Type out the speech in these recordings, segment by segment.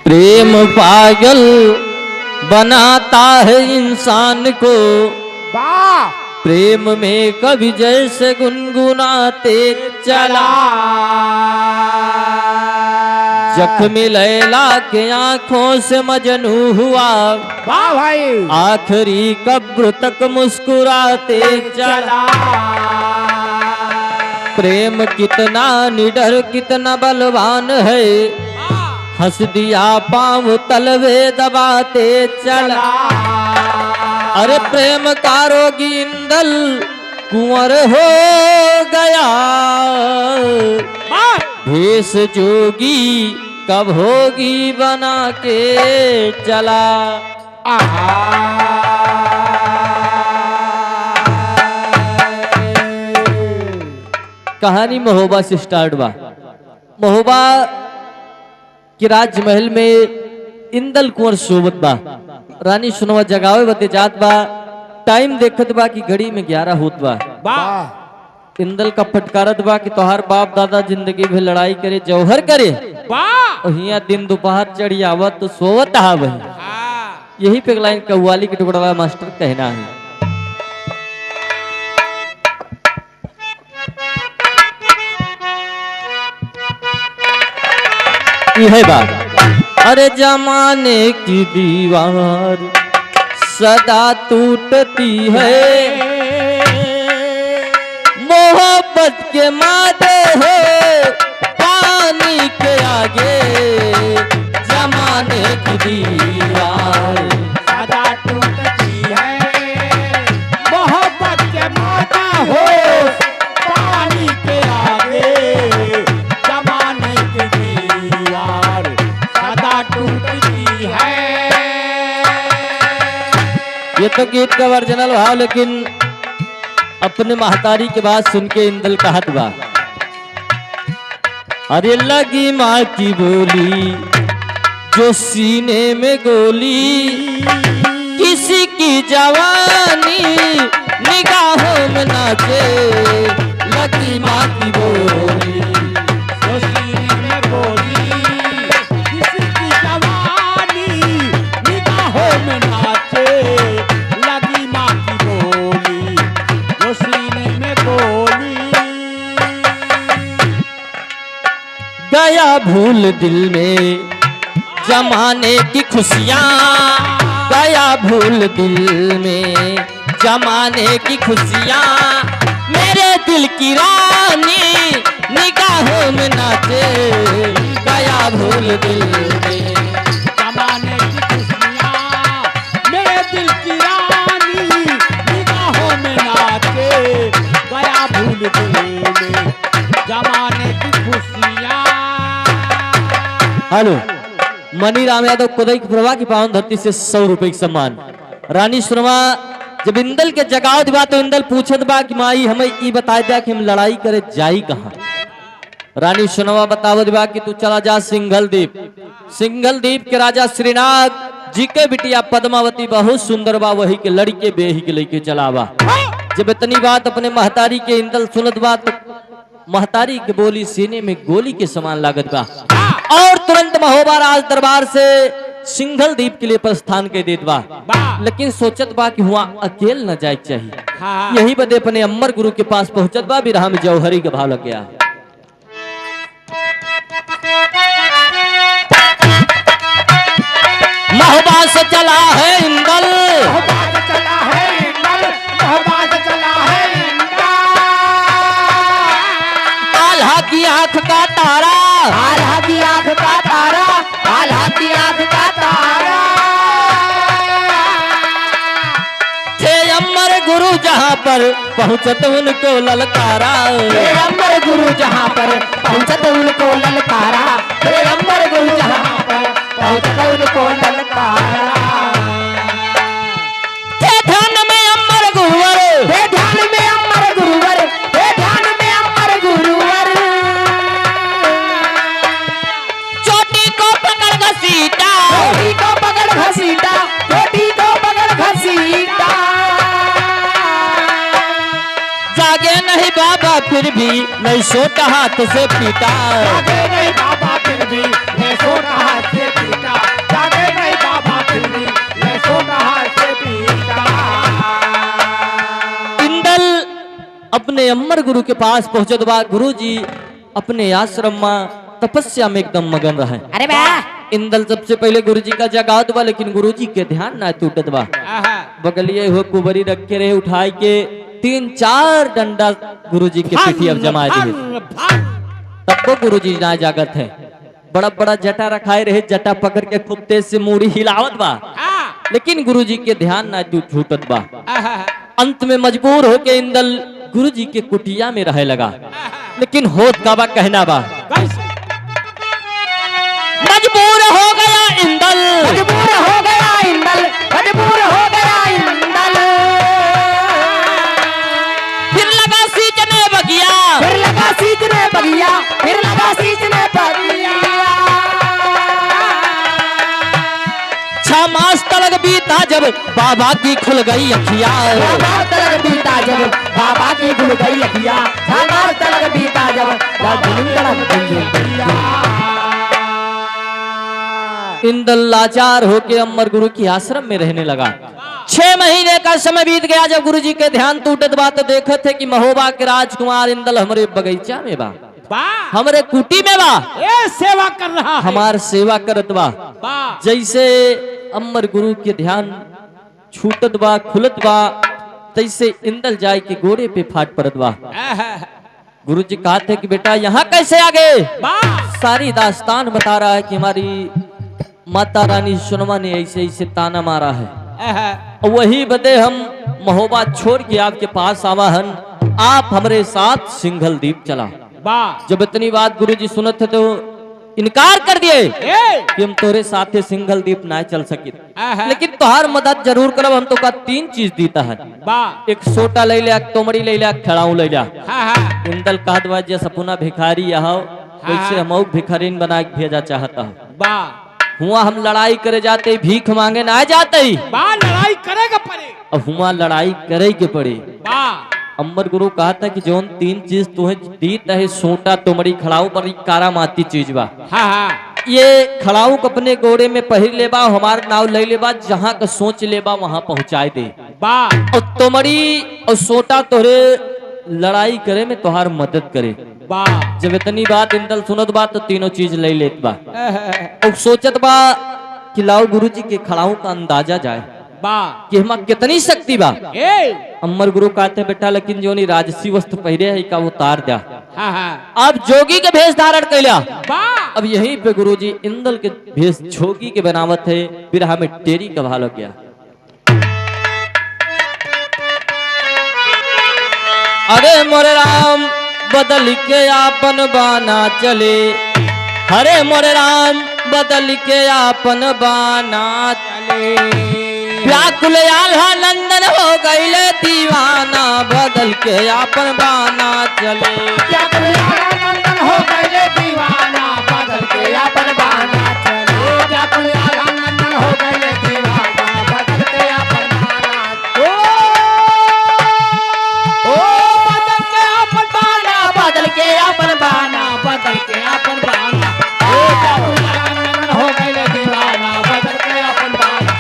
प्रेम पागल बनाता है इंसान को, प्रेम में कभी जैसे गुनगुनाते चला। जख्मी लैला के आंखों से मजनू हुआ, भाई आखिरी कब्र तक मुस्कुराते चला। प्रेम कितना निडर कितना बलवान है, हंस दिया पाँव तलवे दबाते चला। अरे प्रेम का रोगी इंदल कुंवर हो गया, भेष जोगी कब होगी बना के चला। कहानी महोबा से स्टार्ट बा। महोबा कि राजमहल में इंदल कुंवर सोबत बा, रानी सुनवा जगावे बते जात बा। टाइम देखत बा कि घड़ी में 11 होत बा। इंदल का फटकारत बा कि तोहार बाप दादा जिंदगी में लड़ाई करे जौहर करे, हिया दिन दोपहर चढ़ी आवत तो सोवत हा वही। यही पे लाइन कव्वाली के टुकड़ा मास्टर कहना है। यह बात अरे जमाने की दीवार सदा टूटती है, मोहब्बत के मादे हो पानी के आगे। जमाने की दीवार सदा टूटती है, मोहब्बत के मादा हो पानी के आगे। जमाने की दीवार सदा टूटती है। ये तो गीत का ओरिजिनल भाव, लेकिन अपने महतारी के बात सुन के इंदल कहत बा। अरे लगी माँ की बोली जो सीने में गोली, किसी की जवानी निगाहों में नाचे। लगी माँ की बोली जो सीने में गोली, किसी की जवानी निगाहों में नाचे। लगी माँ की बोली जो सीने में गोली। गया भूल दिल में जमाने की खुशियाँ, गया भूल दिल में जमाने की खुशियाँ। मेरे दिल की रानी निगाहों में नाचे। गया भूल दिल में जमाने की खुशियाँ, मेरे दिल की रानी निगाहों में नाचे। गया भूल दिल में जमाने की खुशियाँ। हेलो, मनी राम यादव कोदई की प्रभा की पावन धरती से 100 रुपए की सम्मान। रानी सुनवा जब इंदल के जगाव दिवा तो इंदल पूछत बा कि माई हमें ई बता दिया कि हम लड़ाई करे जाई कहाँ। रानी सुनवा बतावत बा कि तू चला जा सिंघल द्वीप। सिंघल द्वीप के राजा श्रीनाथ जी के बिटिया पद्मावती बहुत सुंदर बा, वही के लड़के बेही के लेके चलावा। जब इतनी बात अपने महतारी के इंदल सुनत बा तो महतारी के बोली सीने में गोली के समान लागत बा, और तुरंत महोबा राज दरबार से सिंघल द्वीप के लिए प्रस्थान के देत बा। लेकिन सोचत बा कि हुआ अकेल न जाए चाहिए। यही बदे अपने अमर गुरु के पास पहुंचत बा। बिरहा में जौहरी का भाव लग गया। महोबा से चला है इंदल, चला है इंदल, चला है इंदल। आल्हा की आंख का तारा, आल्हा की आंख का तारा, आल्हा की आंख का तारा। थे अमर गुरु जहाँ पर पहुंचत उनको ललकारा। हे अमर गुरु जहाँ पर पहुंचत उनको ललकारा। हे अमर गुरु जहाँ पर पहुंचत उनको ललकारा। थे ध्यान में अमर गुरुवर, हे ध्यान में अमर गुरुवर, हे ध्यान में अमर गुरुवर। चोटी को पकड़ घसीटा, चोटी को पकड़ घसीटा, चोटी को पकड़ घसीटा। जागे नहीं बाबा फिर भी नहीं सोता हाथ से पीटा। जागे नहीं बाबा फिर भी नहीं सोता हाथ से पीटा। अपने अमर गुरु के पास पहुंचत बा। गुरु जी अपने आश्रम में तपस्या में एकदम मगन रहे। अरे वाह इंदल सबसे पहले गुरु जी का जगावत बा, लेकिन गुरु जी के ध्यान ना टूटत बा। बगलिए हो कुबरी रख के रहे, उठाई के 3-4 डंडा गुरु जी के पीठी अब जमा दिए। तब वो गुरु जी ना जागत है। बड़ा बड़ा जटा रखाए रहे, जटा पकड़ के खूब तेज से मूड़ी हिलावत बा, लेकिन गुरु जी के ध्यान ना छूटत बा। अंत में मजबूर होके इंदल गुरु जी के कुटिया में रहे लगा। लेकिन होत का बा कहना बा, मजबूर हो गया इंदल, मजबूर हो गया इंदल, मजबूर हो गया इंदल। फिर लगा सींचने बगिया, फिर लगा सींचने बगिया, फिर लगा सींचने बगिया। 6 मास तलक बीता जब बाबा की खुल गई अखिया, बाबा तलक बीता जब बाबा की खुल गई अखिया, 6 मास तलक बीता जब बाबा की खुल गई अखिया। इंदल लाचार होके अमर गुरु की आश्रम में रहने लगा। 6 महीने का समय बीत गया। जब गुरु जी के ध्यान टूटत बा तो देखत थे कि महोबा के राजकुमार इंदल हमारे बगीचा में बा, हमारे कुटी में बा, ये सेवा कर रहा है, हमार सेवा करत बा। जैसे अमर गुरु के ध्यान छूटत बा, खुलत बा, तैसे इंदल जाय के गोड़े पे फाट पड़त बा। गुरु जी कहते कि बेटा यहाँ कैसे आ गए? सारी दास्तान बता रहा है कि हमारी माता रानी सुनमा ने ऐसे ऐसे ताना मारा है, और वही बदे हम महोबा छोड़ के आपके पास आवा हन, आप हमारे साथ सिंघल द्वीप चला। जब इतनी बात गुरु जी सुनत थे तो इनकार कर दिए कि हम तोरे साथे सिंघल द्वीप ना चल सके, लेकिन तोहार मदद जरूर करब। हम तो का 3 चीज दीता है, एक सोटा ले लिया, तोमड़ी ले लिया, खड़ाऊ ले लिया। इंदल कहत बा जे सपुना भिखारी यहाँ वैसे हम भिखारीन बना के भेजा चाहता हूँ। हुआ हम लड़ाई करे जाते, भीख मांगे ना जाते, लड़ाई करेगा पड़े, अब हुआ लड़ाई करे के पड़े। अम्बर गुरु कहा था कि जोन 3 चीज तुम्हें दीत है, सोटा तोमड़ी खड़ाऊ पर कारा माती चीज बा। ये खड़ाऊ को अपने गोड़े में पहिर लेबा, हमार नाव ले लेबा, जहाँ का सोच लेबा वहां पहुंचाए दे। और तोमड़ी और सोटा तोरे लड़ाई करे में तोहार मदद करे। जब इतनी बात इंदल सुनत बा तो तीनों चीज ले लेत बा, और सोचत बा कि लाओ गुरु जी के खड़ाऊ का अंदाजा जाए कि हमार कितनी शक्ति बा। अमर गुरु कहते बेटा लेकिन जो नहीं राजसी वस्त्र पहरे है का उतार दिया, अब जोगी के भेष धारण कैला। अब यहीं पे गुरु जी इंदल के भेष जोगी के बनावत है, बिरहा में टेरी का भाल गया। अरे मोरे राम बदल के आपन बाना चले, हरे मोरे राम बदल के आपन बाना चले। व्याकुल आल्हा नंदन हो गईले दीवाना, बदल के आपन बाना चले। व्याकुल आल्हा नंदन हो गईले दीवाना, बदल के आपन बाना चले। व्याकुल आल्हा नंदन हो गईले दीवाना, बदल के आपन बाना बदल के आपन बाना, बदल के आपन बाना। व्याकुल आल्हा नंदन हो गईले दीवाना, बदल के आपन बाना।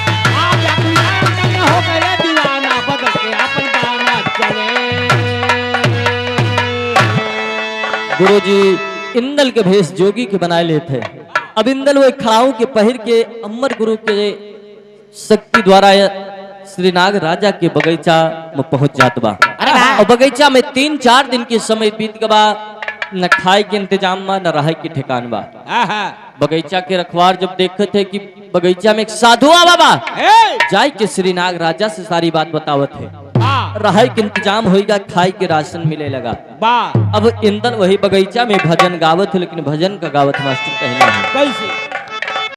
व्याकुल आल्हा नंदन हो गईले दीवाना, बदल के आपन बाना चले। गुरु जी इंदल के भेष जोगी के बनाए लेते। अब इंदल वो खड़ाऊ के पहिर के अमर गुरु के शक्ति द्वारा श्रीनाग राजा के बगीचा में पहुंच जात बा। और बगीचा में 3-4 दिन के समय बीत गबा, न खाए के इंतजाम बा न रहे के ठिकान बा। बगीचा के रखवार जब देखते थे कि बगीचा में एक साधु आवा बा, जाय के श्रीनाग राजा से सारी बात बतावत है। रहे के इंतजाम होगा, खाए के राशन मिले लगा। अब इंदल वही बगीचा में भजन गावत है, लेकिन भजन का गावत मास्टर कहना है कैसे?